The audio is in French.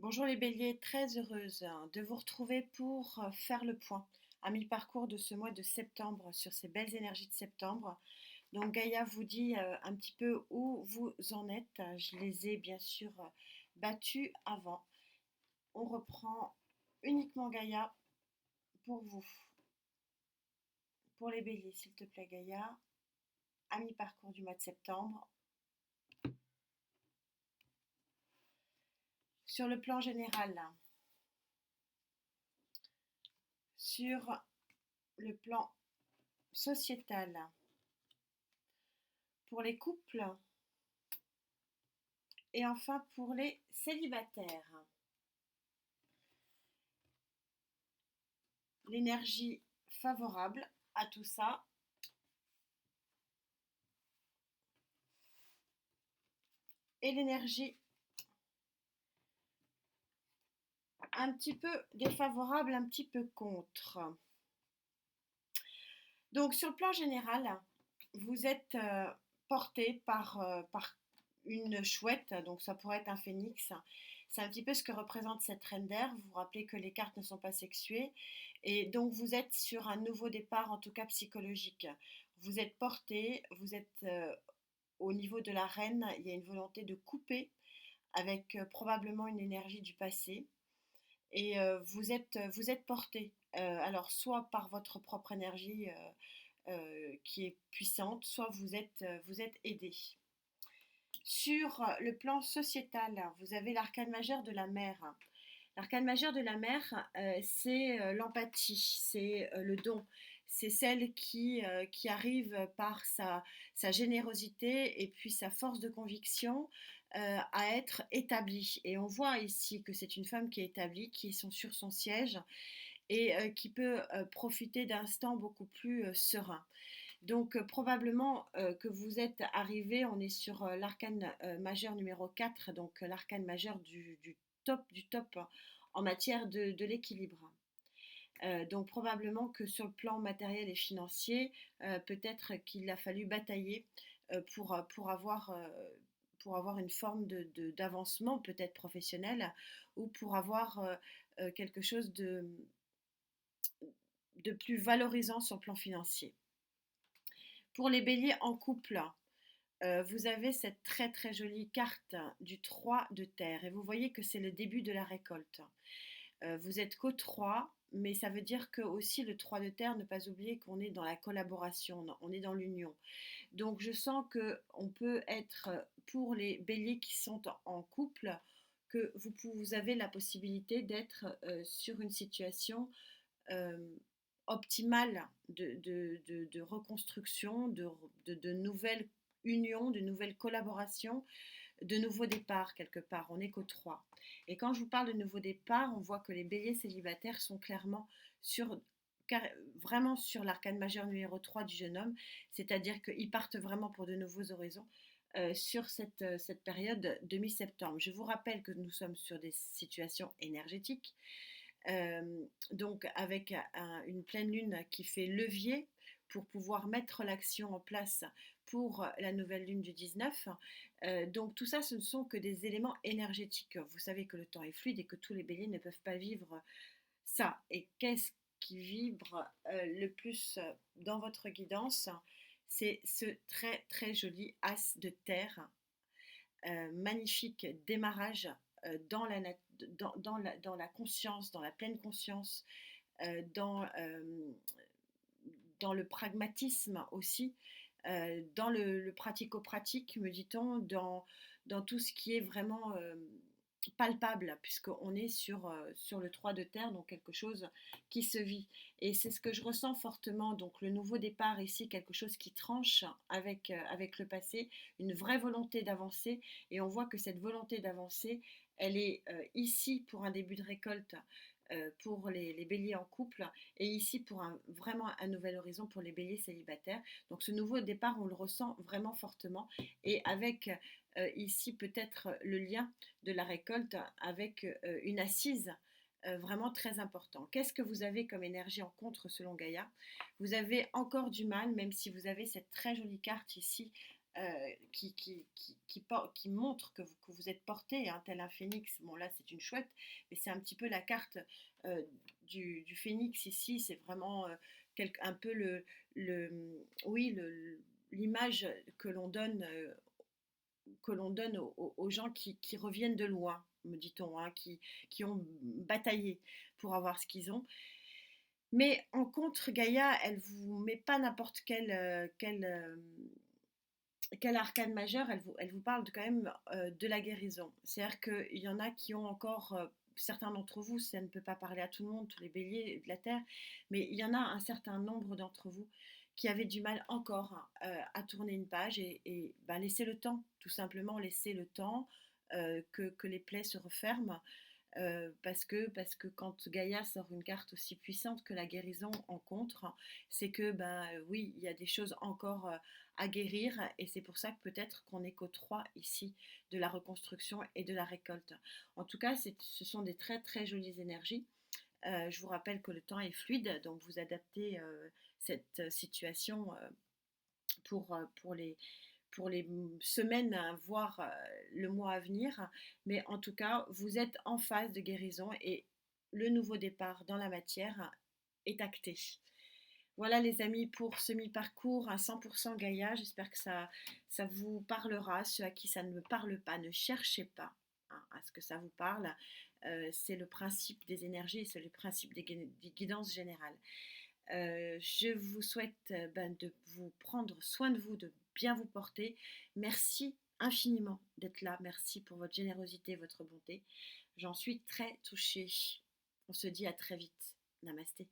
Bonjour les béliers, très heureuse de vous retrouver pour faire le point à mi-parcours de ce mois de septembre sur ces belles énergies de septembre. Donc Gaïa vous dit un petit peu où vous en êtes. Je les ai bien sûr battus avant. On reprend uniquement Gaïa pour vous. Pour les béliers, s'il te plaît Gaïa, à mi-parcours du mois de septembre. Sur le plan général, sur le plan sociétal, pour les couples et enfin pour les célibataires. L'énergie favorable à tout ça et l'énergie un petit peu défavorable, un petit peu contre. Donc sur le plan général, vous êtes porté par une chouette, donc ça pourrait être un phénix. C'est un petit peu ce que représente cette reine d'air. Vous vous rappelez que les cartes ne sont pas sexuées. Et donc vous êtes sur un nouveau départ, en tout cas psychologique. Vous êtes porté, vous êtes au niveau de la reine, il y a une volonté de couper avec probablement une énergie du passé. Et vous êtes porté, alors soit par votre propre énergie qui est puissante, soit vous êtes aidé. Sur le plan sociétal, vous avez l'arcane majeur de la mer. L'arcane majeur de la mer, c'est l'empathie, c'est le don. C'est celle qui arrive par sa générosité et puis sa force de conviction à être établie. Et on voit ici que c'est une femme qui est établie, qui est sur son siège et qui peut profiter d'instants beaucoup plus sereins. Donc probablement que vous êtes arrivé, on est sur l'arcane majeur numéro 4, donc l'arcane majeur du top hein, en matière de l'équilibre. Donc probablement que sur le plan matériel et financier, peut-être qu'il a fallu batailler pour avoir une forme d'avancement peut-être professionnel ou pour avoir quelque chose de plus valorisant sur le plan financier. Pour les béliers en couple, vous avez cette très très jolie carte du 3 de terre et vous voyez que c'est le début de la récolte. Vous êtes qu'au 3, mais ça veut dire que aussi le 3 de terre, ne pas oublier qu'on est dans la collaboration, on est dans l'union. Donc je sens que on peut être pour les béliers qui sont en couple, que vous avez la possibilité d'être sur une situation euh, optimale de reconstruction, de nouvelles unions, de nouvelles collaborations, de nouveaux départs quelque part. On n'est qu'au 3. Et quand je vous parle de nouveaux départs, on voit que les béliers célibataires sont clairement sur vraiment sur l'arcane majeur numéro 3 du jeune homme, c'est-à-dire qu'ils partent vraiment pour de nouveaux horizons sur cette période de mi-septembre. Je vous rappelle que nous sommes sur des situations énergétiques, donc avec une pleine lune qui fait levier pour pouvoir mettre l'action en place pour la nouvelle lune du 19. Donc tout ça, ce ne sont que des éléments énergétiques. Vous savez que le temps est fluide et que tous les béliers ne peuvent pas vivre ça. Et qu'est-ce qui vibre le plus dans votre guidance? C'est ce très très joli as de terre, magnifique démarrage dans la conscience, dans la pleine conscience, euh, dans, euh, dans le pragmatisme aussi, dans le pratico-pratique, me dit-on, dans tout ce qui est vraiment palpable, puisqu'on est sur le 3 de terre, donc quelque chose qui se vit. Et c'est ce que je ressens fortement, donc le nouveau départ ici, quelque chose qui tranche avec le passé, une vraie volonté d'avancer, et on voit que cette volonté d'avancer, elle est ici pour un début de récolte pour les béliers en couple et ici pour vraiment un nouvel horizon pour les béliers célibataires. Donc ce nouveau départ, on le ressent vraiment fortement et avec ici peut-être le lien de la récolte avec une assise vraiment très important. Qu'est-ce que vous avez comme énergie en contre selon Gaïa? Vous avez encore du mal, même si vous avez cette très jolie carte ici qui montre que vous êtes porté, hein, tel un phénix. Bon, là, c'est une chouette, mais c'est un petit peu la carte euh, du phénix ici. C'est vraiment un peu oui, l'image que l'on donne aux gens qui reviennent de loin, me dit-on, hein, qui ont bataillé pour avoir ce qu'ils ont. Mais en contre, Gaïa, elle vous met pas n'importe quel arcane majeur, elle vous parle quand même de la guérison. C'est-à-dire qu'il y en a qui ont encore, certains d'entre vous, ça ne peut pas parler à tout le monde, tous les béliers de la Terre, mais il y en a un certain nombre d'entre vous qui avaient du mal encore à tourner une page et ben, laisser le temps, tout simplement laisser le temps que les plaies se referment. Parce que quand Gaïa sort une carte aussi puissante que la guérison en contre, c'est que ben oui, il y a des choses encore à guérir et c'est pour ça que peut-être qu'on n'est qu'au 3 ici de la reconstruction et de la récolte. En tout cas, ce sont des très très jolies énergies. Je vous rappelle que le temps est fluide, donc vous adaptez cette situation pour les semaines, voire le mois à venir. Mais en tout cas, vous êtes en phase de guérison et le nouveau départ dans la matière est acté. Voilà les amis pour ce mi-parcours à 100% Gaïa. J'espère que ça vous parlera. Ceux à qui ça ne me parle pas, ne cherchez pas hein, à ce que ça vous parle. C'est le principe des énergies, c'est le principe des guidances générales. Je vous souhaite ben, de vous prendre soin de vous, de bien vous porter. Merci infiniment d'être là. Merci pour votre générosité, votre bonté. J'en suis très touchée. On se dit à très vite. Namasté.